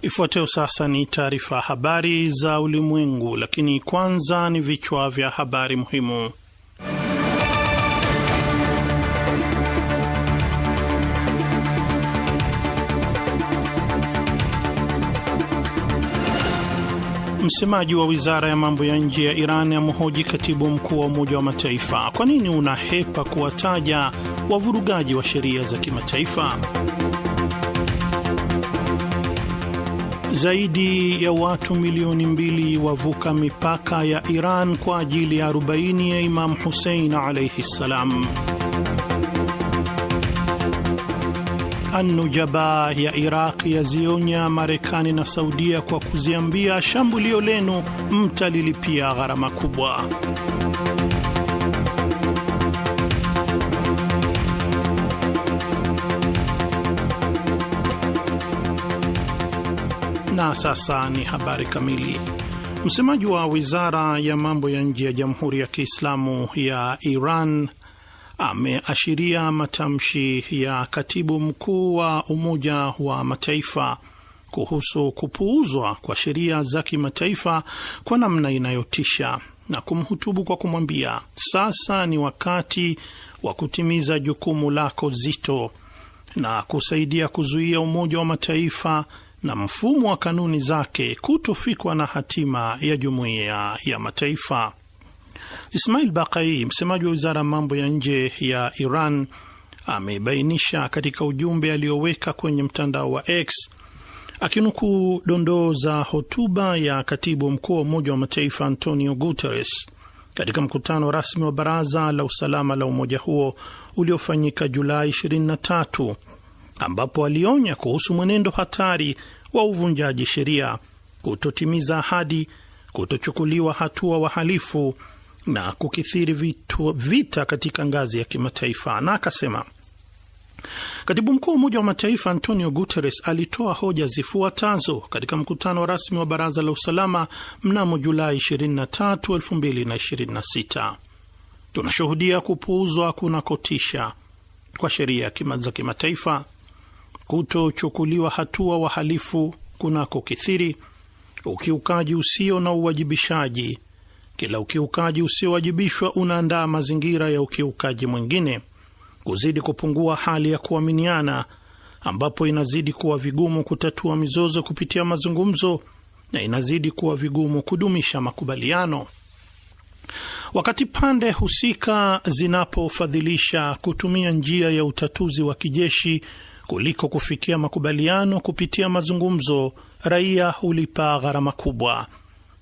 Ifuatayo sasa ni taarifa habari za ulimwengu, lakini kwanza ni vichwa vya habari muhimu. Msemaji wa wizara ya mambo ya nje ya Iran amhoji katibu mkuu wa Umoja wa Mataifa, kwa nini unahepa kuwataja wavurugaji wa sheria za kimataifa? Zaidi ya watu milioni 2 wavuka mipaka ya Iran kwa ajili ya 40 ya Imam Hussein alayhi salam. An-Nujaba ya Iraq yazionya Marekani na Saudia kwa kuziambia shambulio lenu mtalilipia gharama kubwa. Na sasa ni habari kamili. Msemaji wa wizara ya mambo ya nje ya Jamhuri ya Kiislamu ya Iran ameashiria matamshi ya katibu mkuu wa Umoja wa Mataifa kuhusu kupuuzwa kwa sheria za kimataifa kwa namna inayotisha na kumhutubu kwa kumwambia, sasa ni wakati wa kutimiza jukumu lako zito na kusaidia kuzuia Umoja wa Mataifa na mfumo wa kanuni zake kutofikwa na hatima ya Jumuiya ya Mataifa. Ismail Baqai, msemaji wa wizara ya mambo ya nje ya Iran, amebainisha katika ujumbe alioweka kwenye mtandao wa X, akinukuu dondoo za hotuba ya katibu mkuu wa Umoja wa Mataifa Antonio Guterres katika mkutano rasmi wa Baraza la Usalama la umoja huo uliofanyika Julai 23, ambapo alionya kuhusu mwenendo hatari wa uvunjaji sheria, kutotimiza ahadi, kutochukuliwa hatua wahalifu na kukithiri vita katika ngazi ya kimataifa. Na akasema katibu mkuu wa Umoja wa Mataifa Antonio Guterres alitoa hoja zifuatazo katika mkutano rasmi wa Baraza la Usalama mnamo Julai 23, 2026. Tunashuhudia kupuuzwa kunakotisha kwa sheria za kimataifa, kutochukuliwa hatua wahalifu kunakokithiri, ukiukaji usio na uwajibishaji. Kila ukiukaji usiowajibishwa unaandaa mazingira ya ukiukaji mwingine, kuzidi kupungua hali ya kuaminiana, ambapo inazidi kuwa vigumu kutatua mizozo kupitia mazungumzo na inazidi kuwa vigumu kudumisha makubaliano. Wakati pande husika zinapofadhilisha kutumia njia ya utatuzi wa kijeshi kuliko kufikia makubaliano kupitia mazungumzo, raia hulipa gharama kubwa,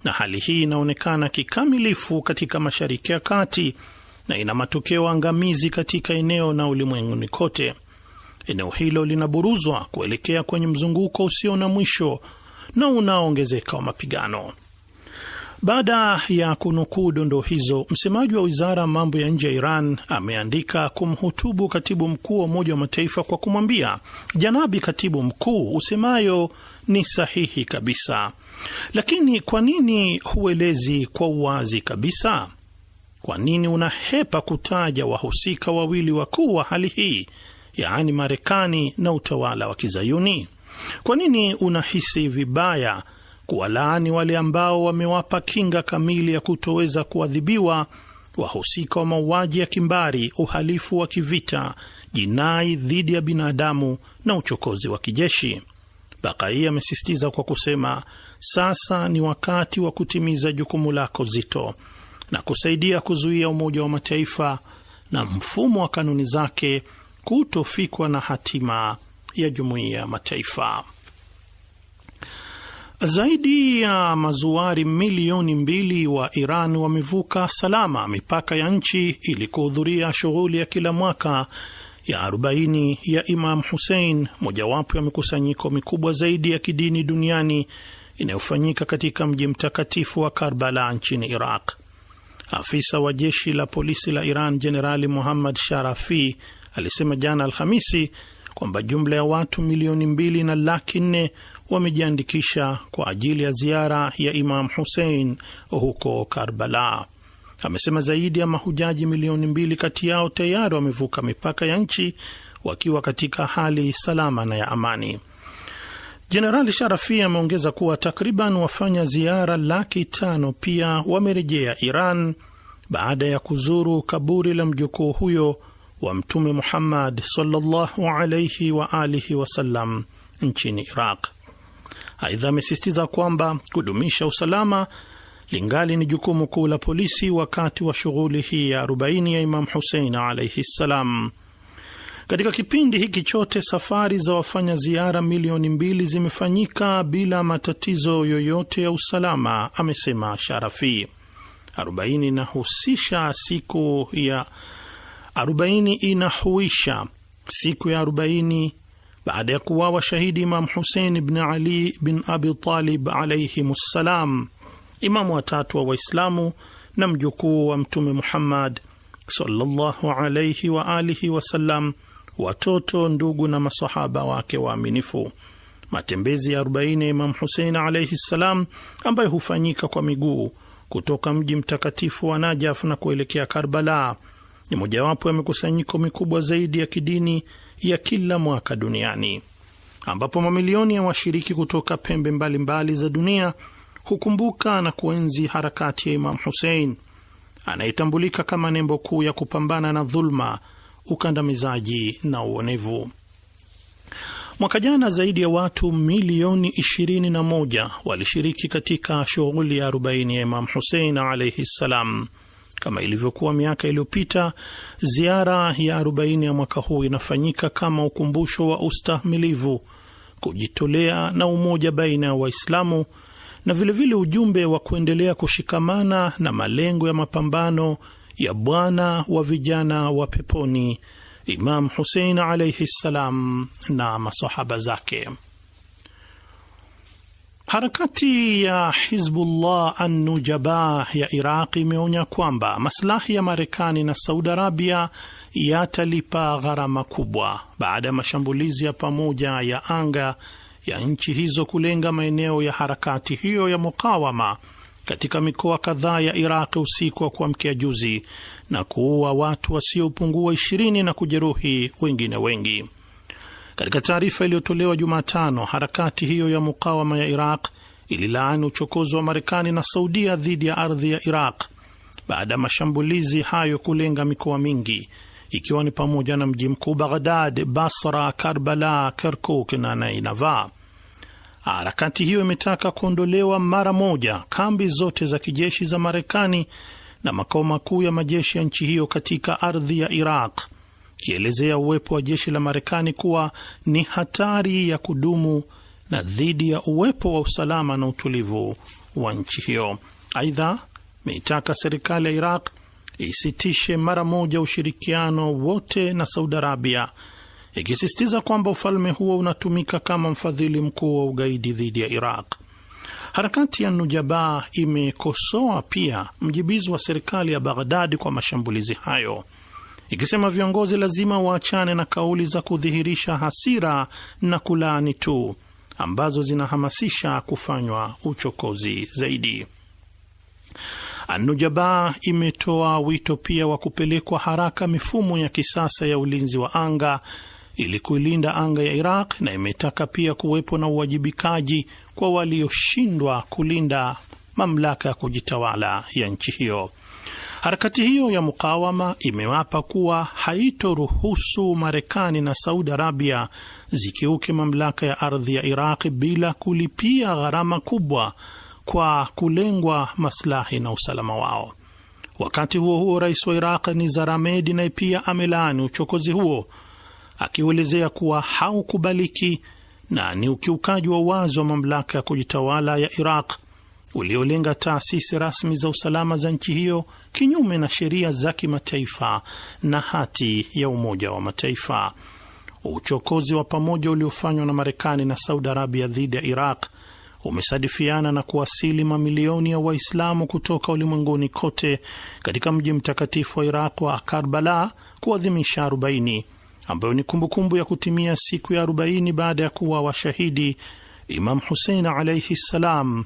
na hali hii inaonekana kikamilifu katika Mashariki ya Kati na ina matokeo angamizi katika eneo na ulimwenguni kote. Eneo hilo linaburuzwa kuelekea kwenye mzunguko usio na mwisho na unaoongezeka wa mapigano. Baada ya kunukuu dondoo hizo, msemaji wa wizara ya mambo ya nje ya Iran ameandika kumhutubu katibu mkuu wa Umoja wa Mataifa kwa kumwambia, janabi katibu mkuu, usemayo ni sahihi kabisa, lakini kwa nini huelezi kwa uwazi kabisa? Kwa nini unahepa kutaja wahusika wawili wakuu wa hali hii, yaani Marekani na utawala wa Kizayuni? Kwa nini unahisi vibaya kuwalaani wale ambao wamewapa kinga kamili ya kutoweza kuadhibiwa wahusika wa mauaji ya kimbari, uhalifu wa kivita, jinai dhidi ya binadamu na uchokozi wa kijeshi? Baqai amesisitiza kwa kusema, sasa ni wakati wa kutimiza jukumu lako zito na kusaidia kuzuia Umoja wa Mataifa na mfumo wa kanuni zake kutofikwa na hatima ya Jumuiya ya Mataifa. Zaidi ya mazuari milioni 2 wa Iran wamevuka salama mipaka ya nchi ili kuhudhuria shughuli ya kila mwaka ya 40 ya Imam Hussein, mojawapo ya mikusanyiko mikubwa zaidi ya kidini duniani inayofanyika katika mji mtakatifu wa Karbala nchini Iraq. Afisa wa jeshi la polisi la Iran Jenerali Muhammad Sharafi alisema jana Alhamisi kwamba jumla ya watu milioni 2.4 wamejiandikisha kwa ajili ya ziara ya Imam Hussein huko Karbala. Amesema zaidi ya mahujaji milioni 2 kati yao tayari wamevuka mipaka ya nchi wakiwa katika hali salama na ya amani. Jenerali Sharafi ameongeza kuwa takriban wafanya ziara 500,000 pia wamerejea Iran baada ya kuzuru kaburi la mjukuu huyo wa Mtume Muhammad sallallahu alayhi wa alihi wasallam nchini Iraq. Aidha, amesisitiza kwamba kudumisha usalama lingali ni jukumu kuu la polisi wakati wa shughuli hii ya 40 ya Imam Hussein alayhi salam. Katika kipindi hiki chote safari za wafanya ziara milioni 2 zimefanyika bila matatizo yoyote ya usalama, amesema Sharafi. 40 inahuisha siku ya 40 baada ya kuwawa shahidi Imam Hussein ibn Ali bin Abi Talib alayhimussalam, imamu watatu wa Waislamu na mjukuu wa Mtume Muhammad sallallahu alayhi wa alihi wasallam, watoto, ndugu na masahaba wake waaminifu. Matembezi ya 40 ya Imam Hussein alayhi salam, ambayo hufanyika kwa miguu kutoka mji mtakatifu wa Najaf na kuelekea Karbala, ni mojawapo ya mikusanyiko mikubwa zaidi ya kidini ya kila mwaka duniani, ambapo mamilioni ya washiriki kutoka pembe mbalimbali za dunia hukumbuka na kuenzi harakati ya Imam Hussein anayetambulika kama nembo kuu ya kupambana na dhulma, ukandamizaji na uonevu. Mwaka jana zaidi ya watu milioni 21 walishiriki katika shughuli ya 40 ya Imam Hussein alayhi salam. Kama ilivyokuwa miaka iliyopita, ziara ya 40 ya mwaka huu inafanyika kama ukumbusho wa ustahimilivu, kujitolea na umoja baina ya Waislamu, na vilevile ujumbe wa kuendelea kushikamana na malengo ya mapambano ya bwana wa vijana wa peponi Imam Hussein alayhi salam na masahaba zake. Harakati ya Hizbullah an-Nujaba ya Iraq imeonya kwamba maslahi ya Marekani na Saudi Arabia yatalipa gharama kubwa baada ya mashambulizi ya pamoja ya anga ya nchi hizo kulenga maeneo ya harakati hiyo ya mukawama katika mikoa kadhaa ya Iraq usiku wa kuamkia juzi na kuua watu wasiopungua 20 na kujeruhi wengine wengi. Katika taarifa iliyotolewa Jumatano, harakati hiyo ya mukawama ya Iraq ililaani uchokozi wa Marekani na Saudia dhidi ya ardhi ya Iraq baada ya mashambulizi hayo kulenga mikoa mingi, ikiwa ni pamoja na mji mkuu Baghdad, Basra, Karbala, Kirkuk na Nainava. Harakati hiyo imetaka kuondolewa mara moja kambi zote za kijeshi za Marekani na makao makuu ya majeshi ya nchi hiyo katika ardhi ya Iraq, kielezea uwepo wa jeshi la Marekani kuwa ni hatari ya kudumu na dhidi ya uwepo wa usalama na utulivu wa nchi hiyo. Aidha, imeitaka serikali ya Iraq isitishe mara moja ushirikiano wote na Saudi Arabia, ikisisitiza kwamba ufalme huo unatumika kama mfadhili mkuu wa ugaidi dhidi ya Iraq. Harakati ya Nujaba imekosoa pia mjibizi wa serikali ya Baghdad kwa mashambulizi hayo, ikisema viongozi lazima waachane na kauli za kudhihirisha hasira na kulaani tu ambazo zinahamasisha kufanywa uchokozi zaidi. An-Nujaba imetoa wito pia wa kupelekwa haraka mifumo ya kisasa ya ulinzi wa anga ili kuilinda anga ya Iraq, na imetaka pia kuwepo na uwajibikaji kwa walioshindwa kulinda mamlaka ya kujitawala ya nchi hiyo. Harakati hiyo ya mukawama imewapa kuwa haitoruhusu Marekani na Saudi Arabia zikiuke mamlaka ya ardhi ya Iraq bila kulipia gharama kubwa kwa kulengwa maslahi na usalama wao. Wakati huo huo, rais wa Iraq Nizar Ahmed naye pia amelaani uchokozi huo, akielezea kuwa haukubaliki na ni ukiukaji wa wazi wa mamlaka ya kujitawala ya Iraq uliolenga taasisi rasmi za usalama za nchi hiyo kinyume na sheria za kimataifa na hati ya Umoja wa Mataifa. Uchokozi wa pamoja uliofanywa na Marekani na Saudi Arabia dhidi ya Iraq umesadifiana na kuwasili mamilioni ya Waislamu kutoka ulimwenguni kote katika mji mtakatifu wa Iraq wa Karbala kuadhimisha 40, ambayo ni kumbukumbu ya kutimia siku ya 40 baada ya kuwa washahidi Imam Hussein alayhi salam,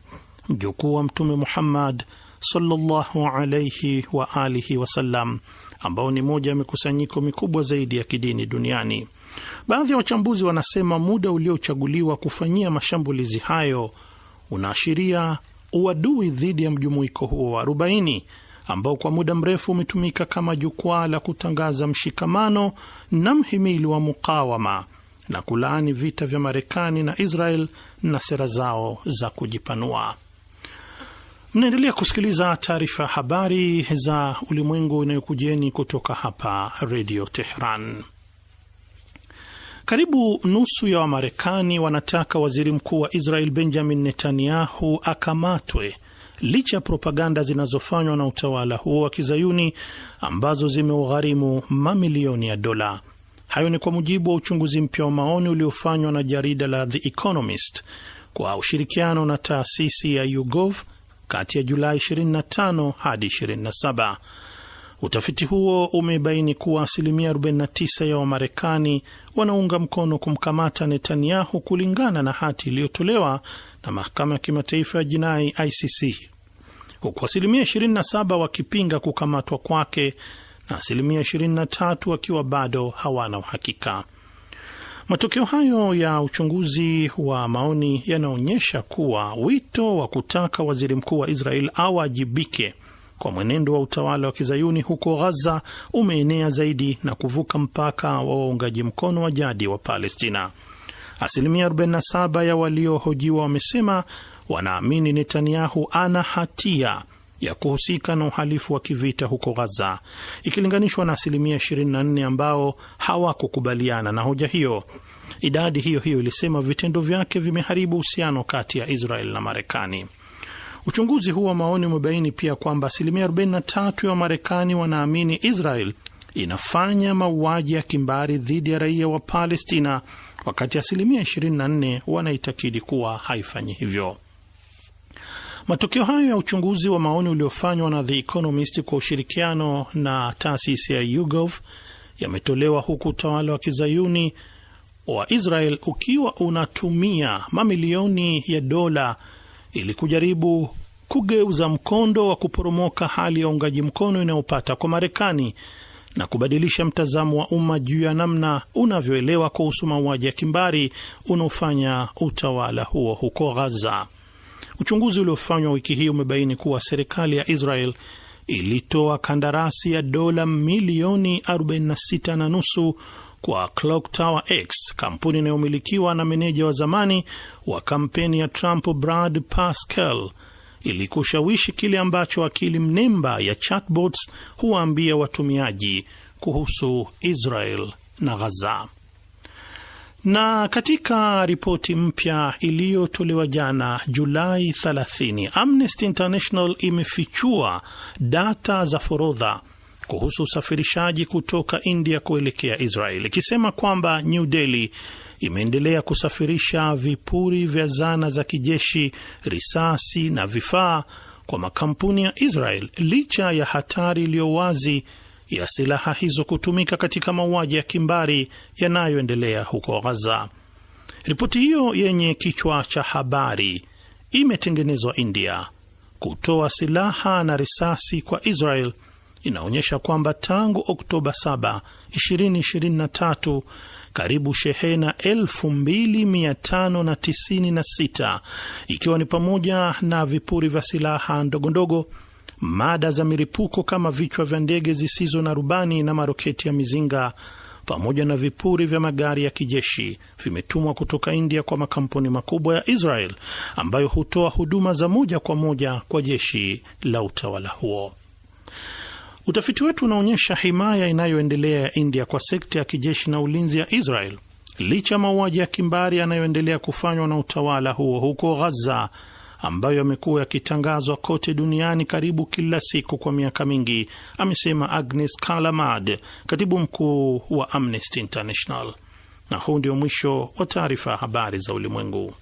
mjukuu wa Mtume Muhammad sallallahu alayhi wa alihi wasallam, ambao ni moja ya mikusanyiko mikubwa zaidi ya kidini duniani. Baadhi ya wachambuzi wanasema muda uliochaguliwa kufanyia mashambulizi hayo unaashiria uadui dhidi ya mjumuiko huo wa 40 ambao kwa muda mrefu umetumika kama jukwaa la kutangaza mshikamano na mhimili wa mukawama na kulaani vita vya Marekani na Israel na sera zao za kujipanua. Mnaendelea kusikiliza taarifa habari za ulimwengu inayokujeni kutoka hapa Radio Tehran. Karibu nusu ya Wamarekani wanataka waziri mkuu wa Israel Benjamin Netanyahu akamatwe licha ya propaganda zinazofanywa na utawala huo wa kizayuni ambazo zimeugharimu mamilioni ya dola. Hayo ni kwa mujibu wa uchunguzi mpya wa maoni uliofanywa na jarida la The Economist kwa ushirikiano na taasisi ya YouGov kati ya Julai 25 hadi 27. Utafiti huo umebaini kuwa 49% ya Wamarekani wanaunga mkono kumkamata Netanyahu kulingana na hati iliyotolewa na mahakama ya kimataifa ya jinai ICC, huku 27% wakipinga kukamatwa kwake na 23% wakiwa bado hawana uhakika. Matokeo hayo ya uchunguzi wa maoni yanaonyesha kuwa wito wa kutaka waziri mkuu wa Israel awajibike kwa mwenendo wa utawala wa kizayuni huko Gaza umeenea zaidi na kuvuka mpaka wa waungaji mkono wa jadi wa Palestina. 47% ya waliohojiwa wamesema wanaamini Netanyahu ana hatia ya kuhusika na uhalifu wa kivita huko Gaza, ikilinganishwa na 24% ambao hawakukubaliana na hoja hiyo. Idadi hiyo hiyo ilisema vitendo vyake vimeharibu uhusiano kati ya Israel na Marekani. Uchunguzi huu wa maoni umebaini pia kwamba 43% ya Marekani wanaamini Israel inafanya mauaji ya kimbari dhidi ya raia wa Palestina, wakati 24% wanaitakidi kuwa haifanyi hivyo. Matokeo hayo ya uchunguzi wa maoni uliofanywa na The Economist kwa ushirikiano na taasisi ya YouGov yametolewa huku utawala wa kizayuni wa Israel ukiwa unatumia mamilioni ya dola ili kujaribu kugeuza mkondo wa kuporomoka hali ya uungaji mkono inayopata kwa Marekani na kubadilisha mtazamo wa umma juu ya namna unavyoelewa kuhusu mauaji ya kimbari unaofanya utawala huo huko Gaza. Uchunguzi uliofanywa wiki hii umebaini kuwa serikali ya Israel ilitoa kandarasi ya dola milioni 46.5 kwa Clock Tower X, kampuni inayomilikiwa na meneja wa zamani wa kampeni ya Trump Brad Parscale, ili kushawishi kile ambacho akili mnemba ya chatbots huwaambia watumiaji kuhusu Israel na Gaza. Na katika ripoti mpya iliyotolewa jana Julai 30, Amnesty International imefichua data za forodha kuhusu usafirishaji kutoka India kuelekea Israel, ikisema kwamba New Delhi imeendelea kusafirisha vipuri vya zana za kijeshi, risasi na vifaa kwa makampuni ya Israel licha ya hatari iliyo wazi ya silaha hizo kutumika katika mauaji ya kimbari yanayoendelea huko Gaza. Ripoti hiyo yenye kichwa cha habari imetengenezwa India kutoa silaha na risasi kwa Israel inaonyesha kwamba tangu Oktoba 7, 2023 karibu shehena 2596 ikiwa ni pamoja na vipuri vya silaha ndogondogo, mada za milipuko kama vichwa vya ndege zisizo na rubani na maroketi ya mizinga, pamoja na vipuri vya magari ya kijeshi vimetumwa kutoka India kwa makampuni makubwa ya Israel ambayo hutoa huduma za moja kwa moja kwa jeshi la utawala huo. Utafiti wetu unaonyesha himaya inayoendelea ya India kwa sekta ya kijeshi na ulinzi ya Israel licha mauaji ya kimbari yanayoendelea kufanywa na utawala huo huko Gaza, ambayo yamekuwa yakitangazwa kote duniani karibu kila siku kwa miaka mingi, amesema Agnes Callamard, katibu mkuu wa Amnesty International. Na huu ndio mwisho wa taarifa habari za ulimwengu.